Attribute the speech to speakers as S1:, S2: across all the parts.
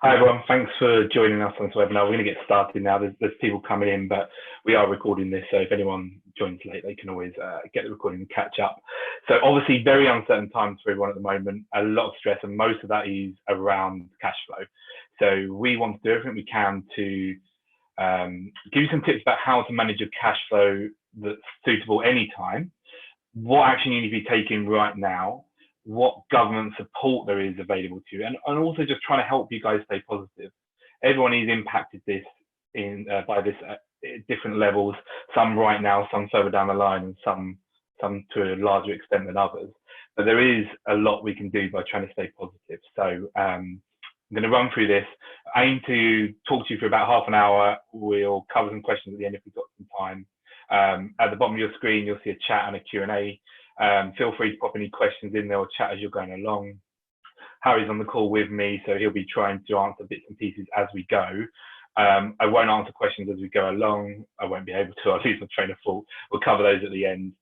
S1: Hi everyone, thanks for joining us on this webinar. We're going to get started now. There's people coming in, but we are recording this, so if anyone joins late, they can always get the recording and catch up. So obviously very uncertain times for everyone at the moment, a lot of stress, and most of that is around cash flow. So we want to do everything we can to give you some tips about how to manage your cash flow that's suitable anytime, what action you need to be taking right now, what government support there is available to you, and also just trying to help you guys stay positive. Everyone is impacted by this at different levels, some right now, some further down the line, and some to a larger extent than others. But there is a lot we can do by trying to stay positive. So I'm going to run through this. I aim to talk to you for about half an hour. We'll cover some questions at the end if we've got some time. At the bottom of your screen, you'll see a chat and a Q&A. Feel free to pop any questions in there or chat as you're going along. Harry's on the call with me, so he'll be trying to answer bits and pieces as we go. I won't answer questions as we go along. I won't be able to. I'll lose my train of thought. We'll cover those at the end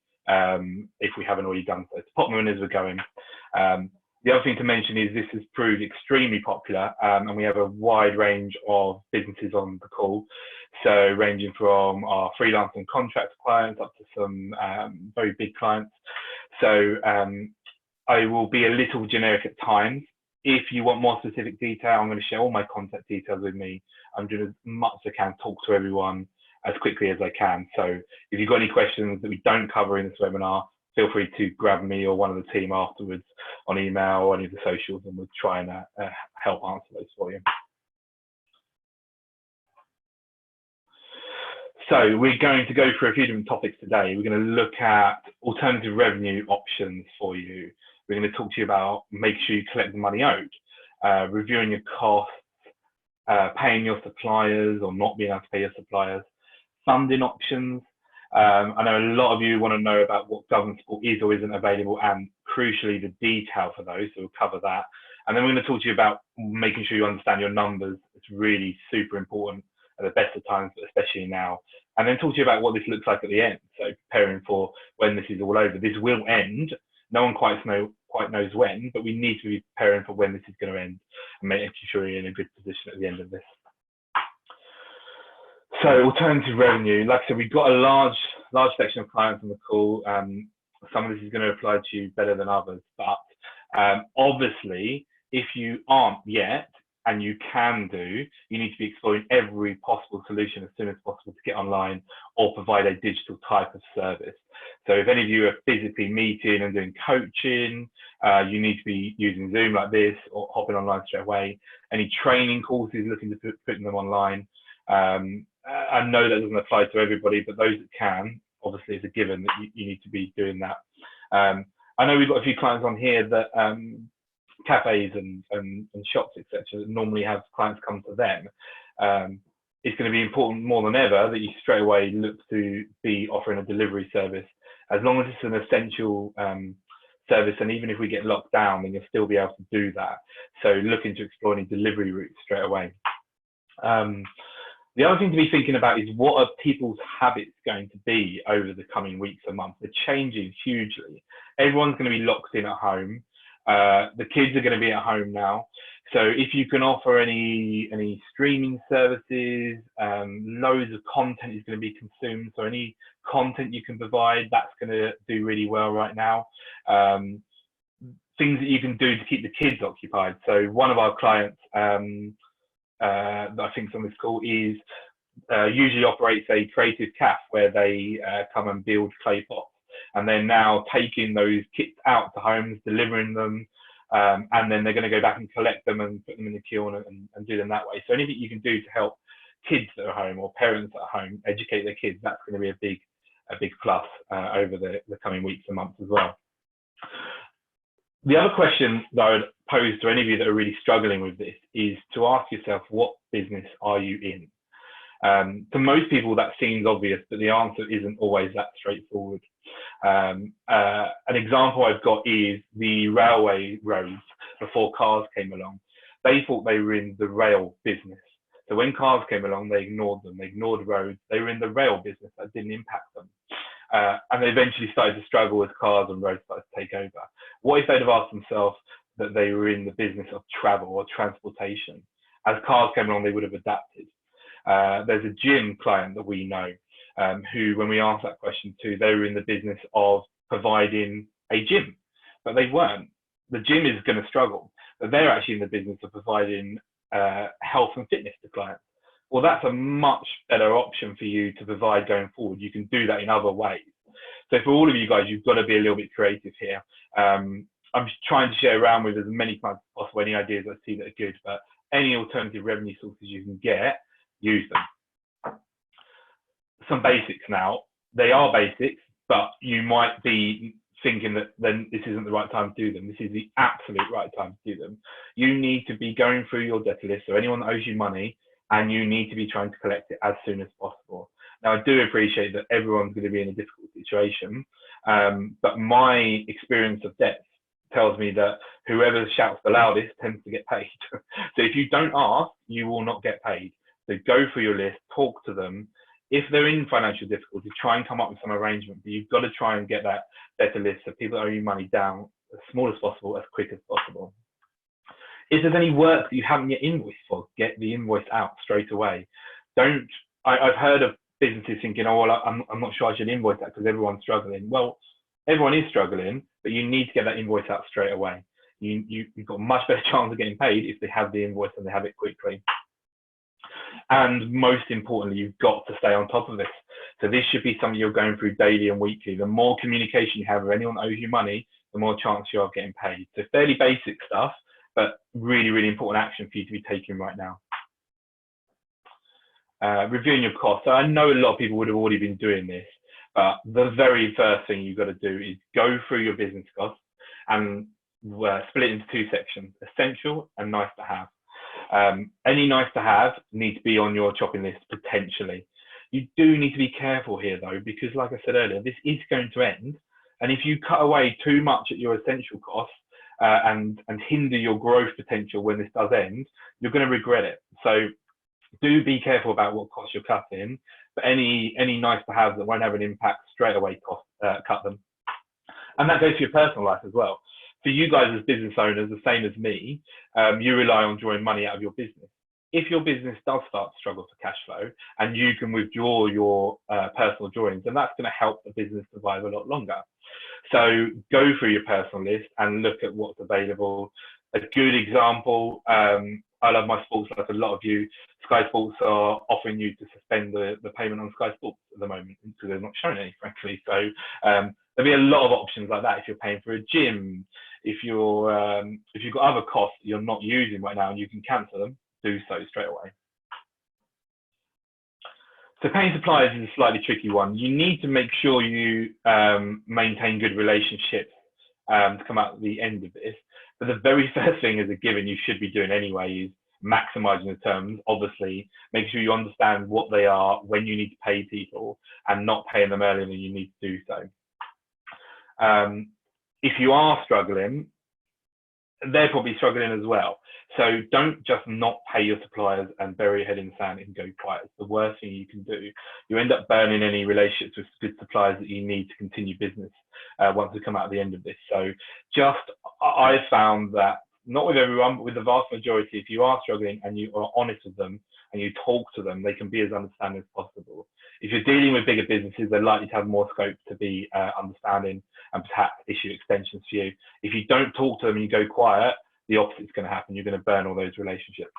S1: if we haven't already done so. So pop them in as we're going. The other thing to mention is this has proved extremely popular, and we have a wide range of businesses on the call. So ranging from our freelance and contract clients up to some very big clients. So I will be a little generic at times. If you want more specific detail, I'm going to share all my contact details with me. I'm doing as much as I can, talk to everyone as quickly as I can. So if you've got any questions that we don't cover in this webinar, feel free to grab me or one of the team afterwards on email or any of the socials, and we'll try and help answer those for you. So we're going to go through a few different topics today. We're going to look at alternative revenue options for you. We're going to talk to you about making sure you collect the money owed, reviewing your costs, paying your suppliers or not being able to pay your suppliers, funding options. I know a lot of you want to know about what government support is or isn't available, and crucially the detail for those, so we'll cover that. And then we're going to talk to you about making sure you understand your numbers. It's really super important at the best of times, but especially now. And then talk to you about what this looks like at the end, so preparing for when this is all over. This will end. No one quite knows when, but we need to be preparing for when this is going to end and making sure you're in a good position at the end of this. So alternative revenue, like I said, we've got a large section of clients on the call. Some of this is going to apply to you better than others, but obviously, if you aren't yet, and you can do, you need to be exploring every possible solution as soon as possible to get online or provide a digital type of service. So if any of you are physically meeting and doing coaching, you need to be using Zoom like this or hopping online straight away. Any training courses, looking to putting them online. I know that doesn't apply to everybody, but those that can, obviously it's a given that you need to be doing that. I know we've got a few clients on here that cafes and shops, etc., that normally have clients come to them. It's going to be important more than ever that you straight away look to be offering a delivery service, as long as it's an essential service, and even if we get locked down, then you'll still be able to do that. So looking to explore any delivery routes straight away. The other thing to be thinking about is what are people's habits going to be over the coming weeks and months. They're changing hugely. Everyone's going to be locked in at home. The kids are going to be at home now. So if you can offer any streaming services, loads of content is going to be consumed. So any content you can provide, that's going to do really well right now. Things that you can do to keep the kids occupied. So one of our clients that I think is on this call is usually operates a creative cafe where they come and build clay pots. And they're now taking those kits out to homes, delivering them, and then they're going to go back and collect them and put them in the kiln and do them that way. So anything you can do to help kids that are home or parents at home educate their kids, that's going to be a big plus over the coming weeks and months as well. The other question that I would pose to any of you that are really struggling with this is to ask yourself, what business are you in? To most people that seems obvious, but the answer isn't always that straightforward. An example I've got is the railway roads before cars came along. They thought they were in the rail business. So when cars came along, they ignored them. They ignored roads. They were in the rail business. That didn't impact them. And they eventually started to struggle as cars and roads started to take over. What if they'd have asked themselves that they were in the business of travel or transportation? As cars came along, they would have adapted. There's a gym client that we know who, when we asked that question to, they were in the business of providing a gym, but they weren't. The gym is going to struggle, but they're actually in the business of providing health and fitness to clients. Well, that's a much better option for you to provide going forward. You can do that in other ways. So for all of you guys, you've got to be a little bit creative here. I'm trying to share around with as many clients as possible any ideas I see that are good, but any alternative revenue sources you can get, use them. Some basics now. They are basics, but you might be thinking that then this isn't the right time to do them. This is the absolute right time to do them. You need to be going through your debtor list, so anyone that owes you money, and you need to be trying to collect it as soon as possible. Now, I do appreciate that everyone's going to be in a difficult situation, but my experience of debt tells me that whoever shouts the loudest tends to get paid. So if you don't ask, you will not get paid. So go through your list, talk to them. If they're in financial difficulty, try and come up with some arrangement, but you've got to try and get that debtor list so people that owe you money down as small as possible, as quick as possible. If there's any work that you haven't yet invoiced for, get the invoice out straight away. I've heard of businesses thinking, oh, well, I'm not sure I should invoice that because everyone's struggling. Well, everyone is struggling, but you need to get that invoice out straight away. You've got a much better chance of getting paid if they have the invoice and they have it quickly. And most importantly, you've got to stay on top of this. So this should be something you're going through daily and weekly. The more communication you have with anyone that owes you money, the more chance you are of getting paid. So fairly basic stuff, but really, really important action for you to be taking right now. Reviewing your costs. So I know a lot of people would have already been doing this, but the very first thing you've got to do is go through your business costs and split it into two sections, essential and nice to have. Any nice to have need to be on your shopping list potentially. You do need to be careful here though, because like I said earlier, this is going to end. And if you cut away too much at your essential costs and hinder your growth potential when this does end, you're going to regret it. So do be careful about what costs you're cutting, but any nice to have that won't have an impact straight away, cut them. And that goes for your personal life as well. For you guys as business owners, the same as me, you rely on drawing money out of your business. If your business does start to struggle for cash flow and you can withdraw your personal drawings, then that's going to help the business survive a lot longer. So go through your personal list and look at what's available. A good example, I love my sports like a lot of you. Sky Sports are offering you to suspend the payment on Sky Sports at the moment because they're not showing any, frankly. So there'll be a lot of options like that if you're paying for a gym. If you've got other costs that you're not using right now and you can cancel them, do so straight away. So paying suppliers is a slightly tricky one. You need to make sure you maintain good relationships to come out at the end of this. But the very first thing as a given you should be doing anyway is maximizing the terms. Obviously, make sure you understand what they are, when you need to pay people, and not paying them earlier than you need to do so. If you are struggling, they're probably struggling as well. So don't just not pay your suppliers and bury your head in the sand and go quiet. It's the worst thing you can do. You end up burning any relationships with good suppliers that you need to continue business once we come out at the end of this. So I found that, not with everyone, but with the vast majority, if you are struggling and you are honest with them and you talk to them, they can be as understanding as possible. If you're dealing with bigger businesses, they're likely to have more scope to be understanding and perhaps issue extensions for you. If you don't talk to them and you go quiet, the opposite is going to happen. You're going to burn all those relationships.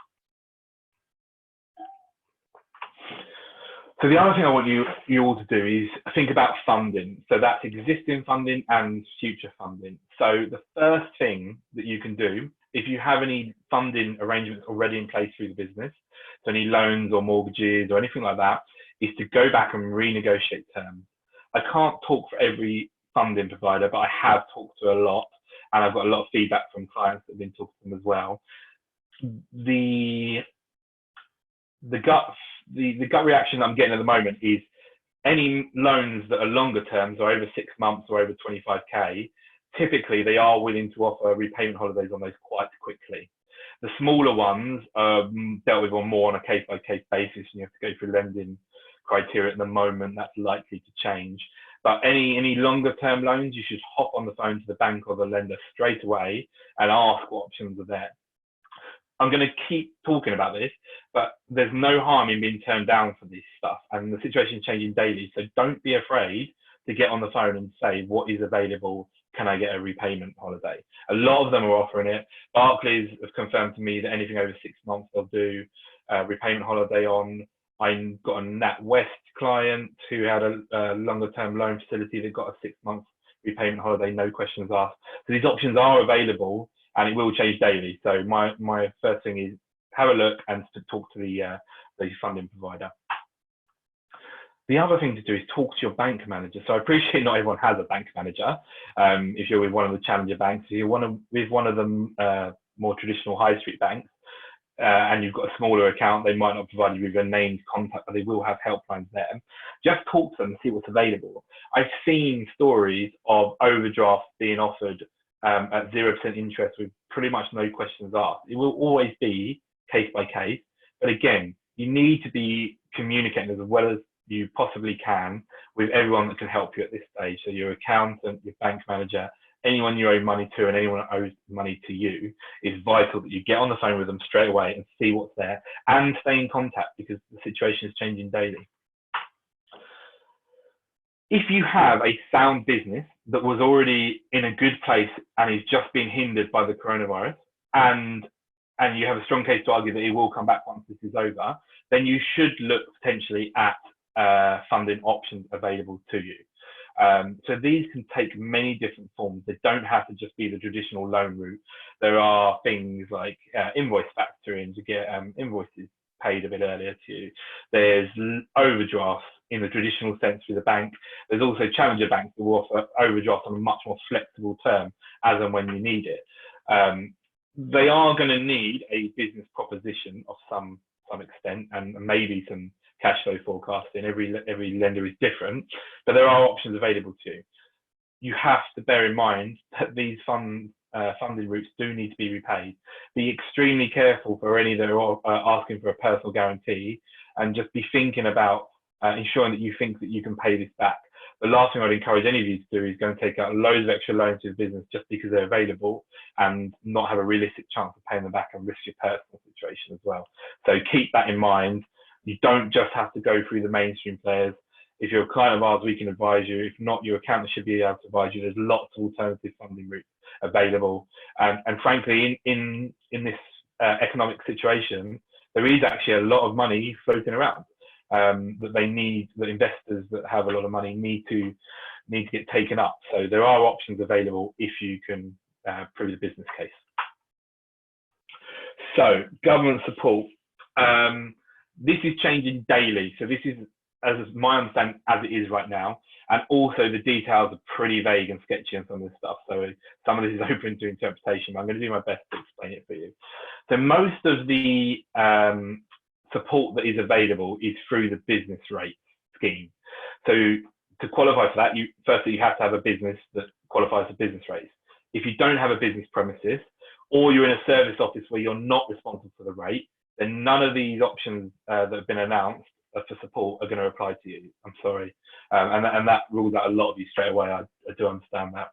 S1: So the other thing I want you all to do is think about funding. So that's existing funding and future funding. So the first thing that you can do, if you have any funding arrangements already in place through the business, so any loans or mortgages or anything like that, is to go back and renegotiate terms. I can't talk for every funding provider, but I have talked to a lot, and I've got a lot of feedback from clients that have been talking to them as well. The gut reaction I'm getting at the moment is any loans that are longer terms or over 6 months or over 25k, typically they are willing to offer repayment holidays on those quite quickly. The smaller ones are dealt with more on a case-by-case basis, and you have to go through lending criteria at the moment. That's likely to change. But any longer term loans, you should hop on the phone to the bank or the lender straight away and ask what options are there. I'm going to keep talking about this, but there's no harm in being turned down for this stuff, and the situation is changing daily. So don't be afraid to get on the phone and say, what is available? Can I get a repayment holiday? A lot of them are offering it. Barclays have confirmed to me that anything over 6 months they'll do a repayment holiday on. I got a NatWest client who had a longer term loan facility that got a 6 month repayment holiday, no questions asked. So these options are available, and it will change daily. So my first thing is have a look and to talk to the funding provider. The other thing to do is talk to your bank manager. So I appreciate not everyone has a bank manager. If you're with one of the challenger banks, if you're with one of the more traditional high street banks, and you've got a smaller account, they might not provide you with a named contact, but they will have helplines there. Just talk to them and see what's available. I've seen stories of overdrafts being offered at 0% interest with pretty much no questions asked. It will always be case by case, but again, you need to be communicating as well as you possibly can with everyone that can help you at this stage. So your accountant, your bank manager, anyone you owe money to and anyone that owes money to you, is vital that you get on the phone with them straight away and see what's there and stay in contact, because the situation is changing daily. If you have a sound business that was already in a good place and is just being hindered by the coronavirus, and you have a strong case to argue that it will come back once this is over, then you should look potentially at funding options available to you. So these can take many different forms. They don't have to just be the traditional loan route. There are things like invoice factoring to get invoices paid a bit earlier to you. There's overdrafts in the traditional sense through the bank. There's also challenger banks that will offer overdrafts on a much more flexible term as and when you need it. They are going to need a business proposition of some extent, and maybe some cash flow forecasting. Every lender is different, but there are options available to you. You have to bear in mind that these funding routes do need to be repaid. Be extremely careful for any that are asking for a personal guarantee, and just be thinking about ensuring that you think that you can pay this back. The last thing I'd encourage any of you to do is go and take out loads of extra loans to the business just because they're available and not have a realistic chance of paying them back and risk your personal situation as well. So keep that in mind. You don't just have to go through the mainstream players. If you're a client of ours, we can advise you. If not, your accountant should be able to advise you. There's lots of alternative funding routes available. And frankly, in this economic situation, there is actually a lot of money floating around that they need, that investors that have a lot of money need to get taken up. So there are options available if you can prove the business case. So government support. This is changing daily. So this is, as my understanding, as it is right now. And also the details are pretty vague and sketchy on some of this stuff. So some of this is open to interpretation, but I'm going to do my best to explain it for you. So most of the support that is available is through the business rate scheme. So to qualify for that, firstly, you have to have a business that qualifies for business rates. If you don't have a business premises, or you're in a service office where you're not responsible for the rate, then none of these options that have been announced for support are going to apply to you. I'm sorry. And that rules out a lot of you straight away. I do understand that.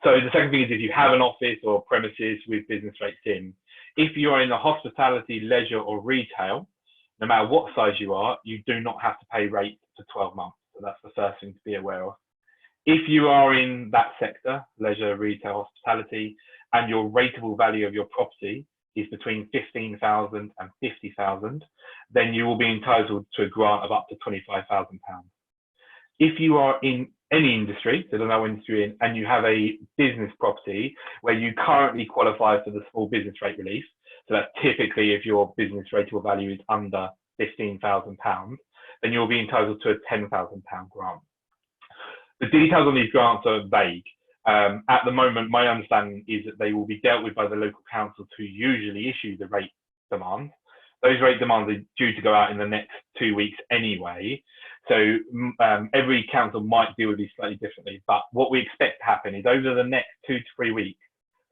S1: So the second thing is, if you have an office or premises with business rates in, if you are in the hospitality, leisure or retail, no matter what size you are, you do not have to pay rates for 12 months. So that's the first thing to be aware of. If you are in that sector, leisure, retail, hospitality, and your rateable value of your property is between 15,000 and 50,000, then you will be entitled to a grant of up to £25,000. If you are in any industry, so no industry in, and you have a business property where you currently qualify for the small business rate relief, so that's typically if your business rateable value is under £15,000, then you'll be entitled to a £10,000 grant. The details on these grants are vague. At the moment, my understanding is that they will be dealt with by the local councils who usually issue the rate demands. Those rate demands are due to go out in the next 2 weeks anyway. So every council might deal with these slightly differently. But what we expect to happen is over the next 2 to 3 weeks,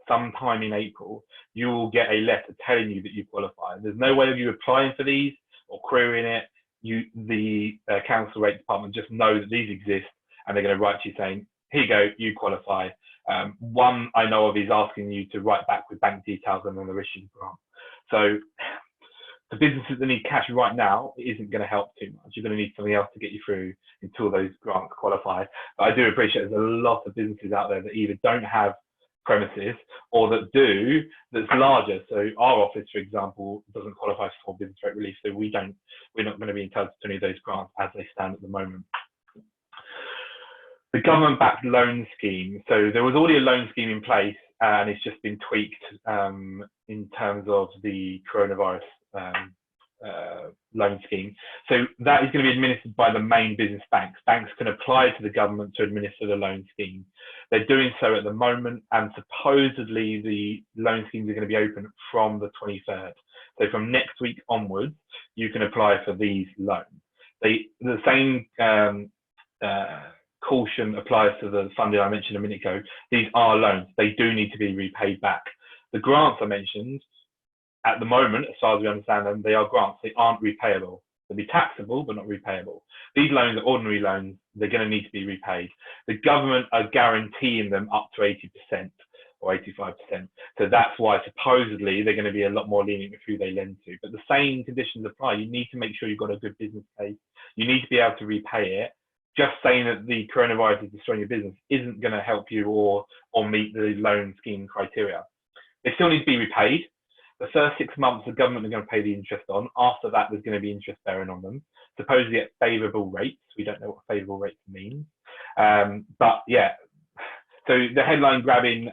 S1: sometime in April, you will get a letter telling you that you qualify. There's no way of you applying for these or querying it. The council rate department just know that these exist, and they're going to write to you saying, here you go, you qualify. One I know of is asking you to write back with the bank details, and then they're issued a grant. So for businesses that need cash right now, it isn't going to help too much. You're going to need something else to get you through until those grants qualify. But I do appreciate there's a lot of businesses out there that either don't have premises or that do, that's larger. So our office, for example, doesn't qualify for business rate relief, so we're not going to be entitled to any of those grants as they stand at the moment. The government-backed loan scheme. So there was already a loan scheme in place, and it's just been tweaked in terms of the coronavirus loan scheme. So that is going to be administered by the main business banks. Banks can apply to the government to administer the loan scheme. They're doing so at the moment, and supposedly the loan schemes are going to be open from the 23rd. So from next week onwards, you can apply for these loans. The same caution applies to the funding I mentioned a minute ago. These are loans. They do need to be repaid back. The grants I mentioned, at the moment, as far as we understand them, they are grants. They aren't repayable. They'll be taxable, but not repayable. These loans are ordinary loans. They're going to need to be repaid. The government are guaranteeing them up to 80% or 85%. So that's why supposedly they're going to be a lot more lenient with who they lend to. But the same conditions apply. You need to make sure you've got a good business case. You need to be able to repay it. Just saying that the coronavirus is destroying your business isn't going to help you or meet the loan scheme criteria. They still need to be repaid. The first 6 months, the government are going to pay the interest on. After that, there's going to be interest bearing on them, supposedly at favourable rates. We don't know what favourable rates mean. But yeah, so the headline grabbing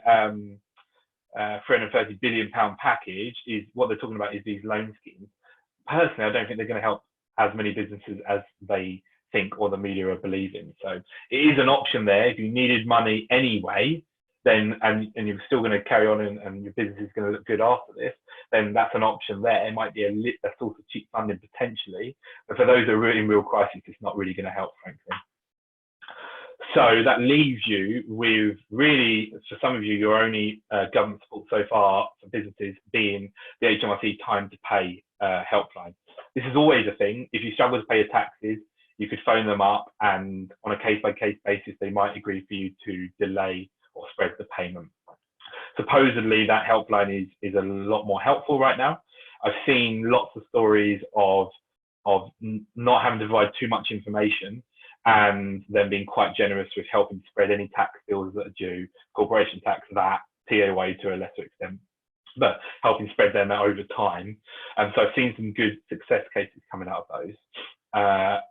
S1: £330 billion package is what they're talking about is these loan schemes. Personally, I don't think they're going to help as many businesses as they think or the media are believing. So it is an option there. If you needed money anyway, then and you're still going to carry on and your business is going to look good after this, then that's an option there. It might be a source of cheap funding potentially, but for those who are in real crisis, it's not really going to help, frankly. So that leaves you with really, for some of you, your only government support so far for businesses being the HMRC time to pay helpline. This is always a thing. If you struggle to pay your taxes, you could phone them up, and on a case-by-case basis, they might agree for you to delay or spread the payment. Supposedly, that helpline is a lot more helpful right now. I've seen lots of stories of not having to provide too much information and them being quite generous with helping spread any tax bills that are due, corporation tax, VAT, TOA to a lesser extent, but helping spread them out over time. And so I've seen some good success cases coming out of those.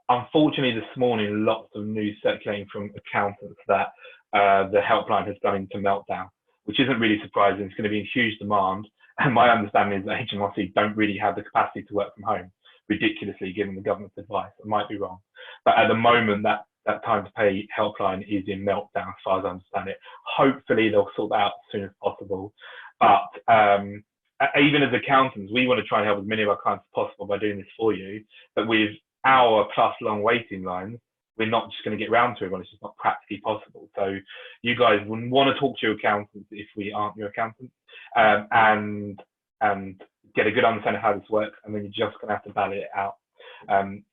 S1: Unfortunately, this morning, lots of news circulating from accountants that the helpline has gone into meltdown, which isn't really surprising. It's going to be in huge demand. And my understanding is that HMRC don't really have the capacity to work from home, ridiculously, given the government's advice. I might be wrong. But at the moment, that time to pay helpline is in meltdown, as far as I understand it. Hopefully, they'll sort that out as soon as possible. But even as accountants, we want to try and help as many of our clients as possible by doing this for you. But with hour plus long waiting lines, we're not just going to get round to everyone. It's just not practically possible. So you guys would want to talk to your accountants if we aren't your accountants, and get a good understanding of how this works, and then you're just going to have to ballot it out.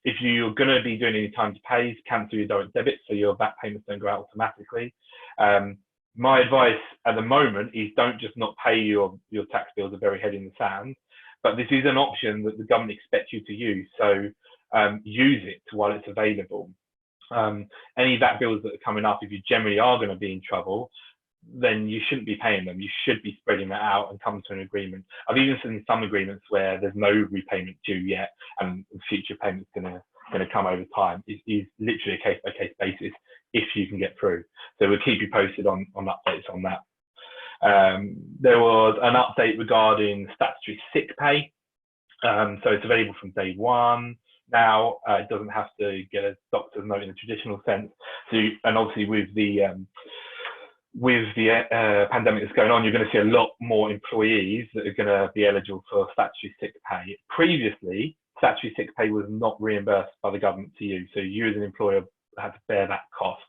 S1: If you're going to be doing any time to pay, cancel your direct debit so your VAT payments don't go out automatically. My advice at the moment is don't just not pay your tax bills, are very head in the sand, but this is an option that the government expects you to use. So use it while it's available. Any VAT bills that are coming up, if you generally are going to be in trouble, then you shouldn't be paying them. You should be spreading that out and come to an agreement. I've even seen some agreements where there's no repayment due yet, and future payments going to come over time. It's literally a case-by-case basis if you can get through. So we'll keep you posted on updates on that. There was an update regarding statutory sick pay. So it's available from day one. Now it doesn't have to get a doctor's note in a traditional sense. So, and obviously with the pandemic that's going on, you're going to see a lot more employees that are going to be eligible for statutory sick pay. Previously, statutory sick pay was not reimbursed by the government to you, so you as an employer had to bear that cost.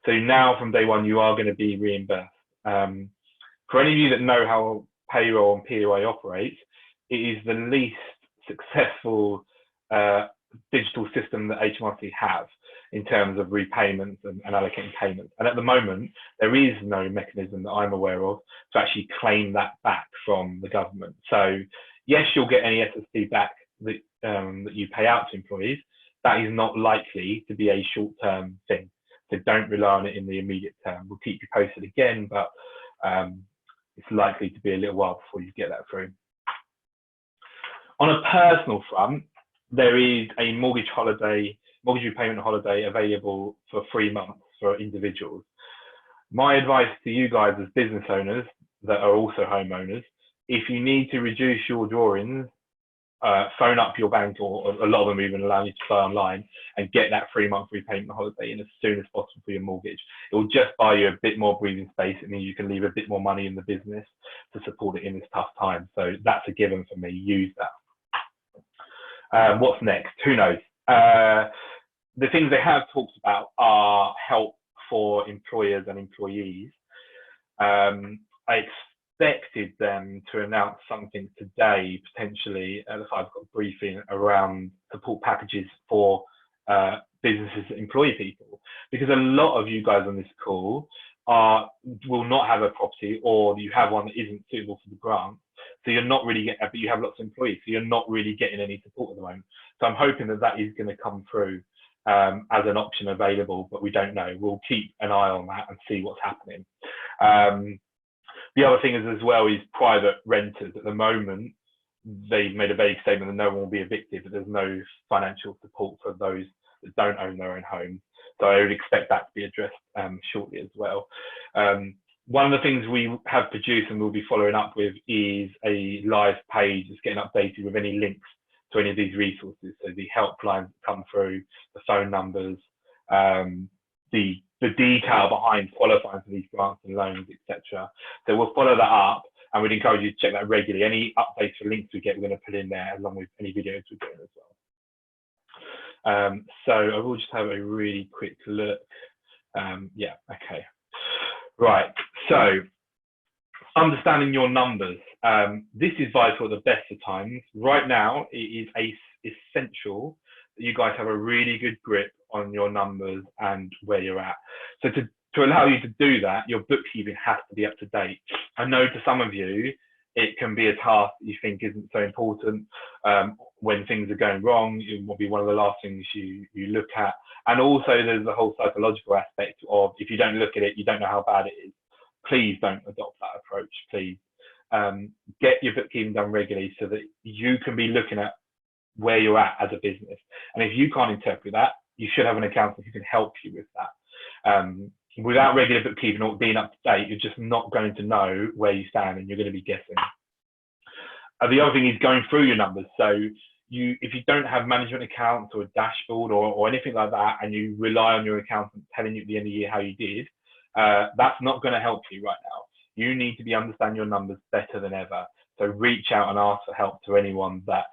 S1: So now from day one, you are going to be reimbursed. For any of you that know how payroll and PAYE operates, it is the least successful digital system that HMRC have in terms of repayments and allocating payments. And at the moment, there is no mechanism that I'm aware of to actually claim that back from the government. So yes, you'll get any SSD back that, that you pay out to employees. That is not likely to be a short-term thing. So don't rely on it in the immediate term. We'll keep you posted again, but it's likely to be a little while before you get that through. On a personal front, there is a mortgage repayment holiday available for 3 months for individuals. My advice to you guys as business owners that are also homeowners, if you need to reduce your drawings, phone up your bank, or a lot of them even allow you to apply online and get that 3-month repayment holiday in as soon as possible for your mortgage. It will just buy you a bit more breathing space. It means you can leave a bit more money in the business to support it in this tough time. So that's a given for me. Use that. What's next? Who knows? The things they have talked about are help for employers and employees. I expected them to announce something today, potentially. I've got a briefing around support packages for businesses that employ people, because a lot of you guys on this call will not have a property, or you have one that isn't suitable for the grant. So you're not really getting, but you have lots of employees, so you're not really getting any support at the moment. So I'm hoping that that is going to come through as an option available, but we don't know. We'll keep an eye on that and see what's happening. The other thing is as well is private renters. At the moment, they've made a vague statement that no one will be evicted, but there's no financial support for those that don't own their own homes. So I would expect that to be addressed shortly as well. One of the things we have produced and we'll be following up with is a live page that's getting updated with any links to any of these resources. So the helplines that come through, the phone numbers, the detail behind qualifying for these grants and loans, etc. So we'll follow that up, and we'd encourage you to check that regularly. Any updates or links we get, we're going to put in there, along with any videos we're doing as well. So I will just have a really quick look. Yeah, okay. Right, so understanding your numbers. This is vital at the best of times. Right now, it is essential that you guys have a really good grip on your numbers and where you're at. So to allow you to do that, your bookkeeping has to be up to date. I know to some of you, it can be a task that you think isn't so important. When things are going wrong, it will be one of the last things you look at. And also there's the whole psychological aspect of, if you don't look at it, you don't know how bad it is. Please don't adopt that approach, please. Get your bookkeeping done regularly so that you can be looking at where you're at as a business. And if you can't interpret that, you should have an accountant who can help you with that. Without regular bookkeeping or being up to date, you're just not going to know where you stand, and you're going to be guessing. The other thing is going through your numbers. So if you don't have management accounts or a dashboard or anything like that, and you rely on your accountant telling you at the end of the year how you did, that's not going to help you right now. You need to understand your numbers better than ever. So reach out and ask for help to anyone that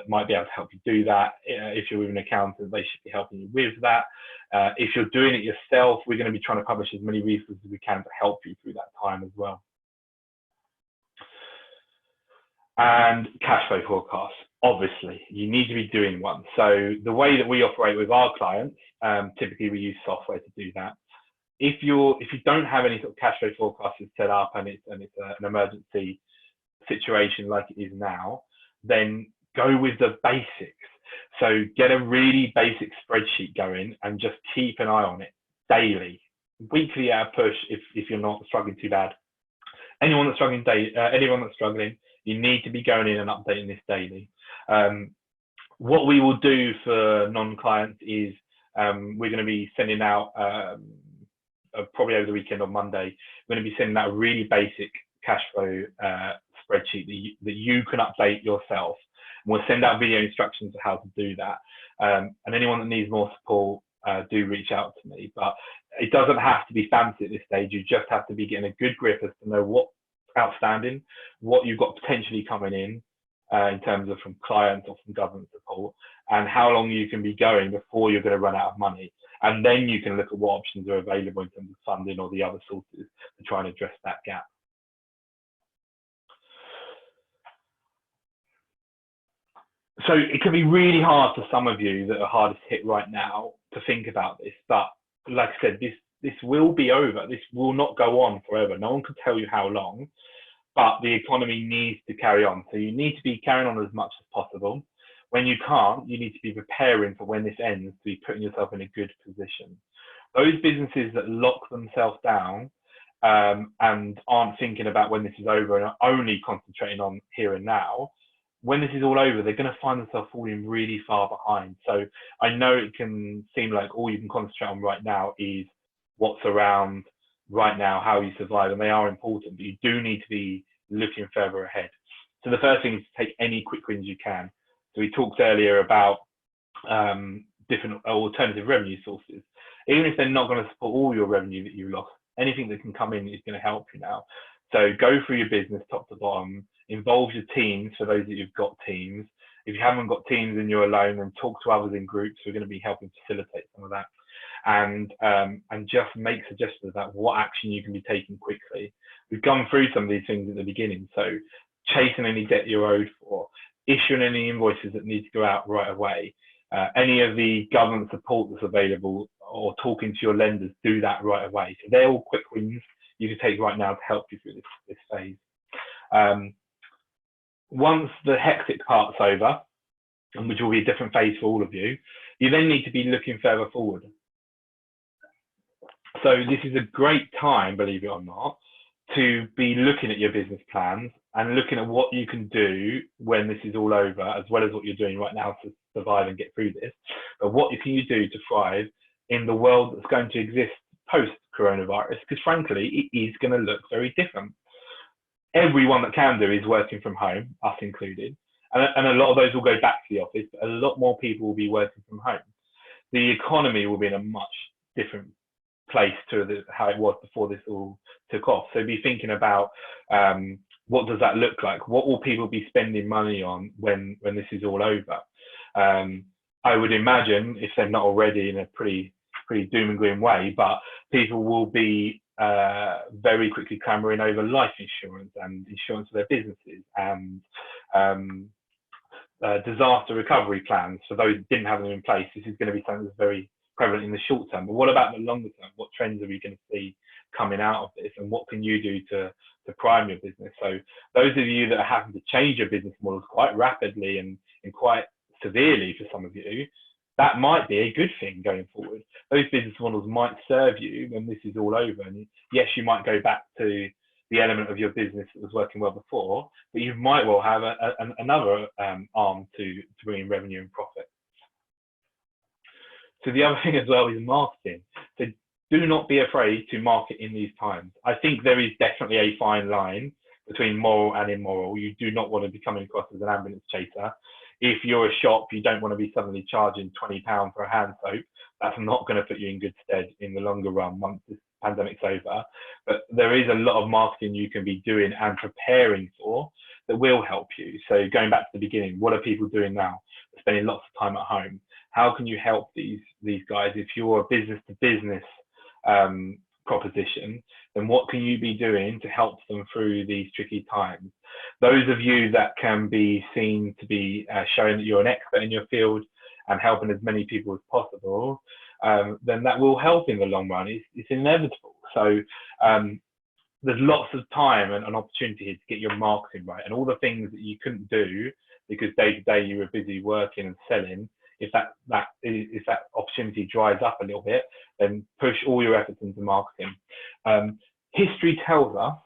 S1: might be able to help you do that. If you're with an accountant, they should be helping you with that. If you're doing it yourself, we're going to be trying to publish as many resources as we can to help you through that time as well. And cash flow forecasts. Obviously, you need to be doing one. So the way that we operate with our clients, typically we use software to do that. If you don't have any sort of cash flow forecast set up, and it's an emergency situation like it is now, then go with the basics. So get a really basic spreadsheet going and just keep an eye on it daily, weekly at a push if you're not struggling too bad. Anyone that's struggling, you need to be going in and updating this daily. What we will do for non-clients is we're going to be sending out, probably over the weekend on Monday, we're going to be sending out a really basic cash flow spreadsheet that you can update yourself. And we'll send out video instructions of how to do that. And anyone that needs more support, do reach out to me. But it doesn't have to be fancy at this stage. You just have to be getting a good grip as to know what's outstanding, what you've got potentially coming in terms of from clients or from government support, and how long you can be going before you're going to run out of money. And then you can look at what options are available in terms of funding or the other sources to try and address that gap. So it can be really hard for some of you that are hardest hit right now to think about this. But like I said, this will be over. This will not go on forever. No one can tell you how long, but the economy needs to carry on. So you need to be carrying on as much as possible. When you can't, you need to be preparing for when this ends to be putting yourself in a good position. Those businesses that lock themselves down and aren't thinking about when this is over and are only concentrating on here and now, when this is all over, they're going to find themselves falling really far behind. So I know it can seem like all you can concentrate on right now is what's around right now, how you survive, and they are important, but you do need to be looking further ahead. So the first thing is to take any quick wins you can. So we talked earlier about different alternative revenue sources. Even if they're not going to support all your revenue that you lost, anything that can come in is going to help you now. So go through your business top to bottom, involve your teams for those that you've got teams. If you haven't got teams and you're alone, then talk to others in groups who are going to be helping facilitate some of that. And just make suggestions about what action you can be taking quickly. We've gone through some of these things at the beginning. So chasing any debt you're owed for, issuing any invoices that need to go out right away, any of the government support that's available, or talking to your lenders, do that right away. So they're all quick wins you can take right now to help you through this phase. Once the hectic part's over, and which will be a different phase for all of you, you then need to be looking further forward. So this is a great time, believe it or not, to be looking at your business plans and looking at what you can do when this is all over, as well as what you're doing right now to survive and get through this. But what can you do to thrive in the world that's going to exist post-coronavirus? Because frankly, it is going to look very different. Everyone that can do is working from home, us included. And a lot of those will go back to the office, but a lot more people will be working from home. The economy will be in a much different place to how it was before this all took off. So be thinking about what does that look like? What will people be spending money on when this is all over? I would imagine, if they're not already, in a pretty doom and gloom way, but people will be very quickly clamoring over life insurance and insurance for their businesses and disaster recovery plans for those that didn't have them in place. This is going to be something that's very prevalent in the short term. But what about the longer term? What trends are we going to see coming out of this, and what can you do to prime your business? So those of you that are having to change your business models quite rapidly and quite severely for some of you, that might be a good thing going forward. Those business models might serve you when this is all over. And yes, you might go back to the element of your business that was working well before, but you might well have another arm to bring in revenue and profit. So the other thing as well is marketing. So do not be afraid to market in these times. I think there is definitely a fine line between moral and immoral. You do not want to be coming across as an ambulance chaser. If you're a shop, you don't want to be suddenly charging £20 for a hand soap. That's not going to put you in good stead in the longer run once this pandemic's over. But there is a lot of marketing you can be doing and preparing for that will help you. So going back to the beginning, what are people doing now? They're spending lots of time at home. How can you help these guys? If you're a business to business proposition, then what can you be doing to help them through these tricky times? Those of you that can be seen to be showing that you're an expert in your field and helping as many people as possible, then that will help in the long run. It's inevitable. So there's lots of time and opportunity here to get your marketing right, and all the things that you couldn't do because day to day you were busy working and selling. If that opportunity dries up a little bit, then push all your efforts into marketing. History tells us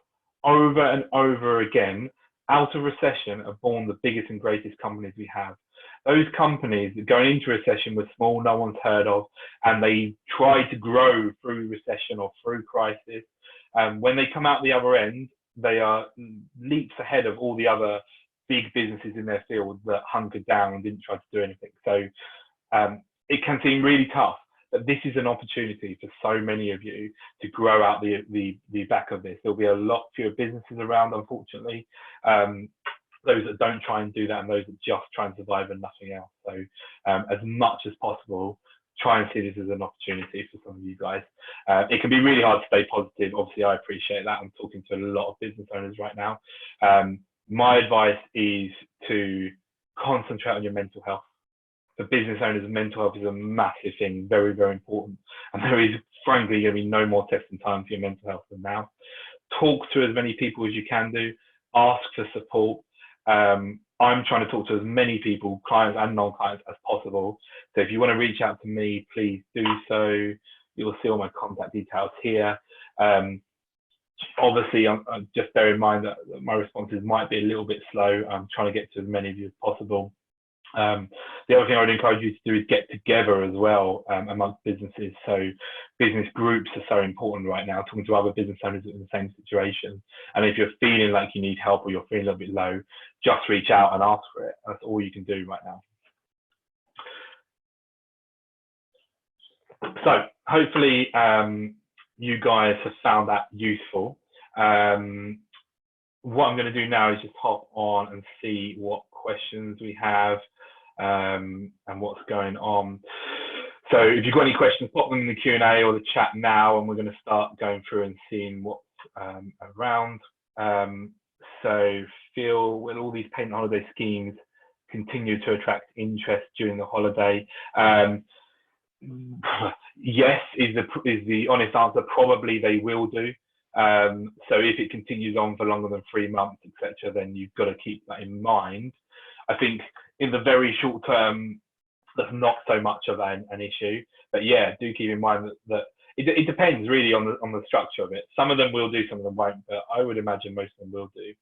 S1: over and over again, out of recession are born the biggest and greatest companies we have. Those companies that going into recession were small, no one's heard of, and they tried to grow through recession or through crisis. When they come out the other end, they are leaps ahead of all the other big businesses in their field that hunkered down and didn't try to do anything. So it can seem really tough, but this is an opportunity for so many of you to grow out the back of this. There'll be a lot fewer businesses around, unfortunately. Those that don't try and do that, and those that just try and survive and nothing else. So as much as possible, try and see this as an opportunity for some of you guys. It can be really hard to stay positive. Obviously, I appreciate that. I'm talking to a lot of business owners right now. My advice is to concentrate on your mental health. For business owners, mental health is a massive thing, very, very important. And there is, frankly, going to be no more testing time for your mental health than now. Talk to as many people as you can do. Ask for support. I'm trying to talk to as many people, clients and non-clients, as possible. So if you want to reach out to me, please do so. You'll see all my contact details here. Obviously, just bear in mind that my responses might be a little bit slow. I'm trying to get to as many of you as possible. The other thing I would encourage you to do is get together as well amongst businesses. So business groups are so important right now, talking to other business owners in the same situation. And if you're feeling like you need help or you're feeling a little bit low, just reach out and ask for it. That's all you can do right now. So hopefully you guys have found that useful. What I'm going to do now is just hop on and see what questions we have and what's going on. So if you've got any questions, pop them in the Q&A or the chat now, and we're going to start going through and seeing what's around. So Phil, will all these payment holiday schemes continue to attract interest during the holiday? Yes is the honest answer. Probably they will do. So if it continues on for longer than 3 months, etc., then you've got to keep that in mind. I think in the very short term, that's not so much of an issue. But yeah, do keep in mind that it depends really on the structure of it. Some of them will do, some of them won't. But I would imagine most of them will do,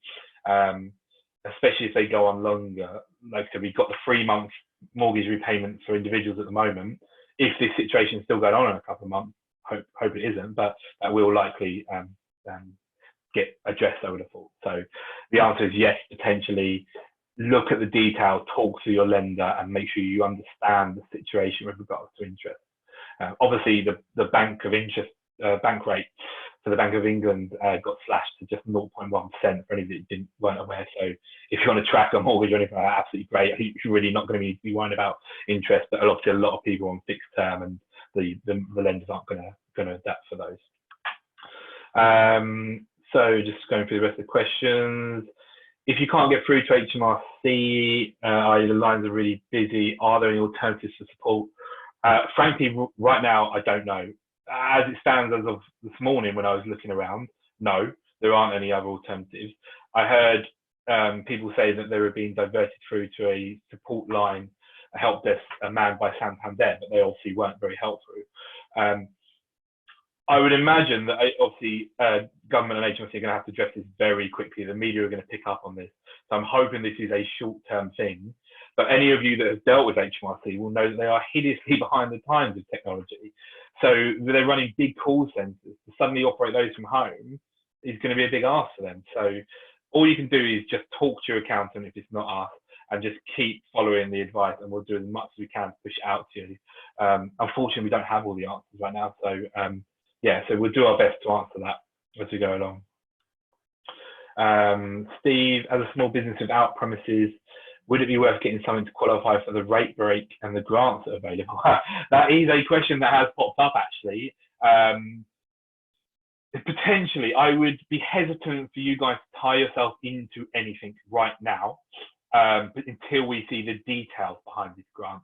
S1: especially if they go on longer. Like I said, we've got the 3-month mortgage repayment for individuals at the moment. If this situation is still going on in a couple of months, hope it isn't, but that will likely get addressed, I would have thought. So the answer is yes, potentially. Look at the details, talk to your lender, and make sure you understand the situation with regards to interest. Obviously, the bank rate for the Bank of England got slashed to just 0.1% for any that weren't aware. So if you want to track a mortgage or anything like that, absolutely great. You're really not going to be worrying about interest, but obviously a lot of people on fixed term, and the lenders aren't going to adapt for those. So just going through the rest of the questions. If you can't get through to HMRC, the lines are really busy, are there any alternatives for support? Frankly, right now, I don't know. As it stands as of this morning when I was looking around, no, there aren't any other alternatives. I heard people say that they were being diverted through to a support line, a help desk manned by Santander, but they obviously weren't very helpful. I would imagine that obviously government and agency are going to have to address this very quickly. The media are going to pick up on this. So I'm hoping this is a short-term thing. But any of you that have dealt with HMRC will know that they are hideously behind the times with technology. So they're running big call centers. To suddenly operate those from home is going to be a big ask for them. So all you can do is just talk to your accountant if it's not us, and just keep following the advice, and we'll do as much as we can to push it out to you. Unfortunately, we don't have all the answers right now. So yeah, so we'll do our best to answer that as we go along. Steve, as a small business without premises, would it be worth getting something to qualify for the rate break and the grants that are available? That is a question that has popped up actually. Potentially, I would be hesitant for you guys to tie yourself into anything right now, but until we see the details behind this grant.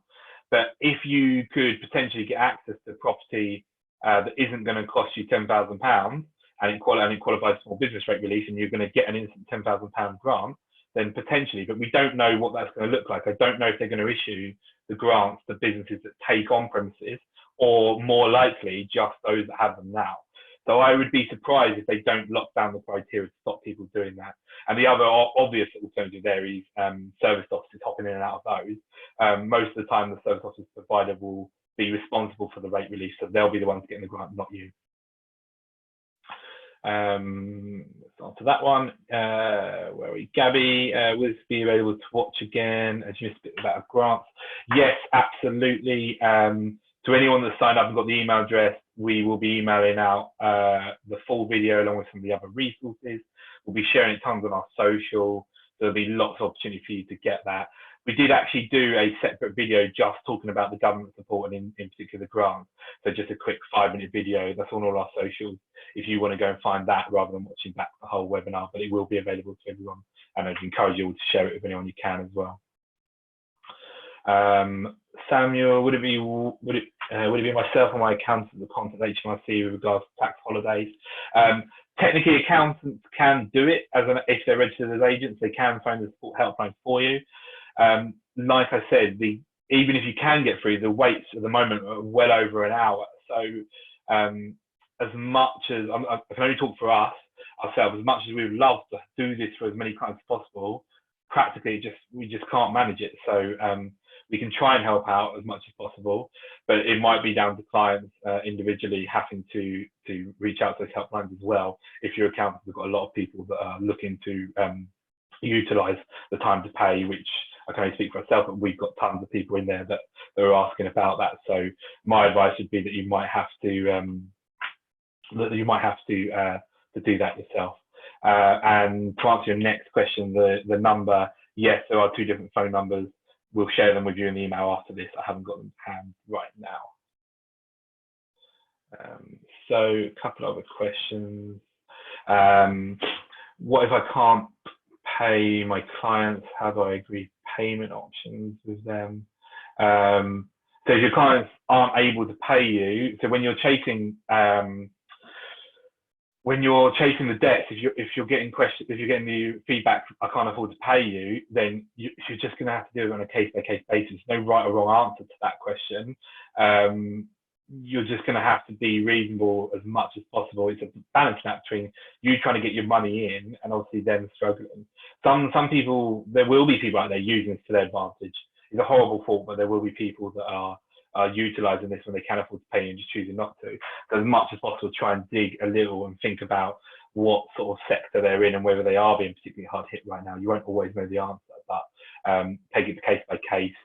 S1: But if you could potentially get access to property that isn't going to cost you £10,000 and it qualifies small business rate relief, and you're going to get an instant £10,000 grant, then potentially, but we don't know what that's going to look like. I don't know if they're going to issue the grants to businesses that take on premises, or more likely just those that have them now. So I would be surprised if they don't lock down the criteria to stop people doing that. And the other obvious alternative there is service officers hopping in and out of those. Most of the time, the service office provider will be responsible for the rate relief, so they'll be the ones getting the grant, not you. Let's answer that one. Where are we? Gabby, will this be available to watch again? As you missed a bit about grants. Yes, absolutely. To anyone that's signed up and got the email address, we will be emailing out the full video along with some of the other resources. We'll be sharing tons on our social. There'll be lots of opportunity for you to get that. We did actually do a separate video just talking about the government support and in particular the grants. So just a quick 5-minute video. That's on all our socials if you want to go and find that rather than watching back the whole webinar, but it will be available to everyone. And I'd encourage you all to share it with anyone you can as well. Samuel, would it be myself or my accountant that contact HMRC with regards to tax holidays? Technically, accountants can do it if they're registered as agents. They can phone the support helpline for you. Like I said, even if you can get through, the waits at the moment are well over an hour. So as much as I can only talk for ourselves, as much as we would love to do this for as many clients as possible, practically we just can't manage it. So we can try and help out as much as possible, but it might be down to clients individually having to reach out to those helplines as well. If your accountants have got a lot of people that are looking to utilize the time to pay, which I can only speak for myself, but we've got tons of people in there that are asking about that. So my advice would be that you might have to do that yourself. And to answer your next question, the number, yes, there are 2 different phone numbers. We'll share them with you in the email after this. I haven't got them to hand right now. So a couple other questions. What if I can't pay my clients? How do I agree payment options with them? So if your clients aren't able to pay you, so when you're chasing the debts, if you're getting the feedback, I can't afford to pay you, then you're just going to have to do it on a case-by-case basis. No right or wrong answer to that question. You're just going to have to be reasonable as much as possible. It's a balancing act between you trying to get your money in and obviously them struggling. Some people, there will be people out there using this to their advantage. It's a horrible thought, but there will be people that are utilising this when they can afford to pay and just choosing not to. So as much as possible, try and dig a little and think about what sort of sector they're in and whether they are being particularly hard hit right now. You won't always know the answer, but take it case by case,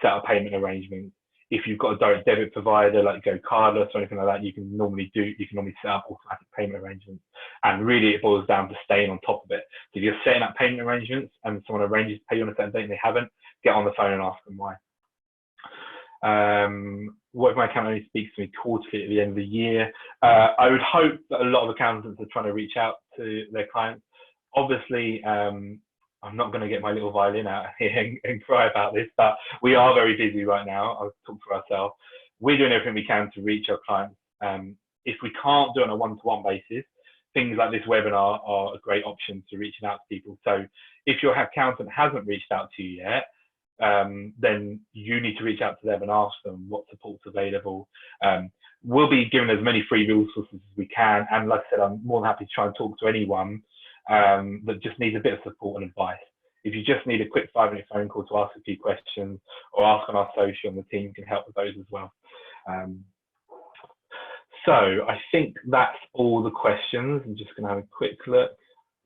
S1: set up payment arrangements. If you've got a direct debit provider like Go Cardless or anything like that, you can normally set up automatic payment arrangements. And really, it boils down to staying on top of it. So if you're setting up payment arrangements and someone arranges to pay you on a certain date and they haven't, get on the phone and ask them why. What if my accountant only speaks to me quarterly at the end of the year? I would hope that a lot of accountants are trying to reach out to their clients. Obviously, I'm not going to get my little violin out here and cry about this, but we are very busy right now. I'll talk for ourselves. We're doing everything we can to reach our clients. If we can't do it on a one-to-one basis, things like this webinar are a great option to reaching out to people. So if your accountant hasn't reached out to you yet, then you need to reach out to them and ask them what support's available. We'll be giving as many free resources as we can. And like I said, I'm more than happy to try and talk to anyone that just needs a bit of support and advice. If you just need a quick 5-minute phone call to ask a few questions or ask on our social, and the team can help with those as well. So I think that's all the questions. I'm just going to have a quick look.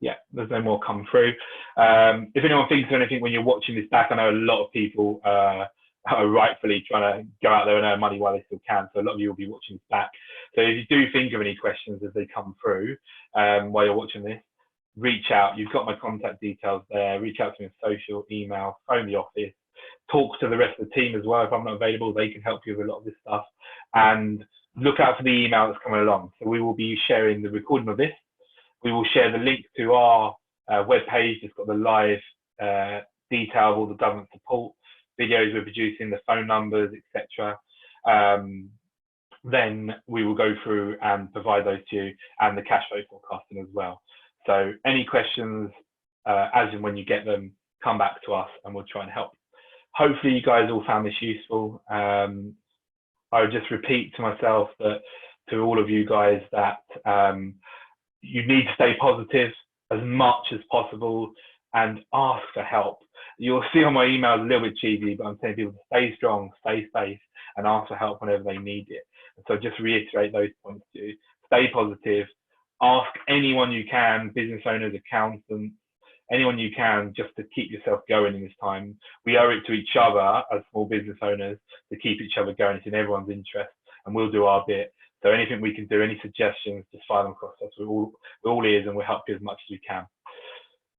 S1: Yeah, there's no more come through. If anyone thinks of anything when you're watching this back, I know a lot of people are rightfully trying to go out there and earn money while they still can. So a lot of you will be watching this back. So if you do think of any questions as they come through while you're watching this, reach out. You've got my contact details there. Reach out to me on social, email, phone the office, talk to the rest of the team as well. If I'm not available, they can help you with a lot of this stuff. And look out for the email that's coming along. So we will be sharing the recording of this. We will share the link to our webpage. It's got the live detail of all the government support, videos we're producing, the phone numbers, etc. Then we will go through and provide those to you, and the cash flow forecasting as well. So any questions, as and when you get them, come back to us and we'll try and help. Hopefully you guys all found this useful. I would just repeat to myself that, to all of you guys, that you need to stay positive as much as possible and ask for help. You'll see on my email a little bit cheesy, but I'm telling people to stay strong, stay safe, and ask for help whenever they need it. And so just reiterate those points to you. Stay positive. Ask anyone you can, business owners, accountants, anyone you can, just to keep yourself going in this time. We owe it to each other as small business owners to keep each other going. It's in everyone's interest, and we'll do our bit. So anything we can do, any suggestions, just fire them across us. We're all ears, and we'll help you as much as we can.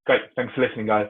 S1: Great. Thanks for listening, guys.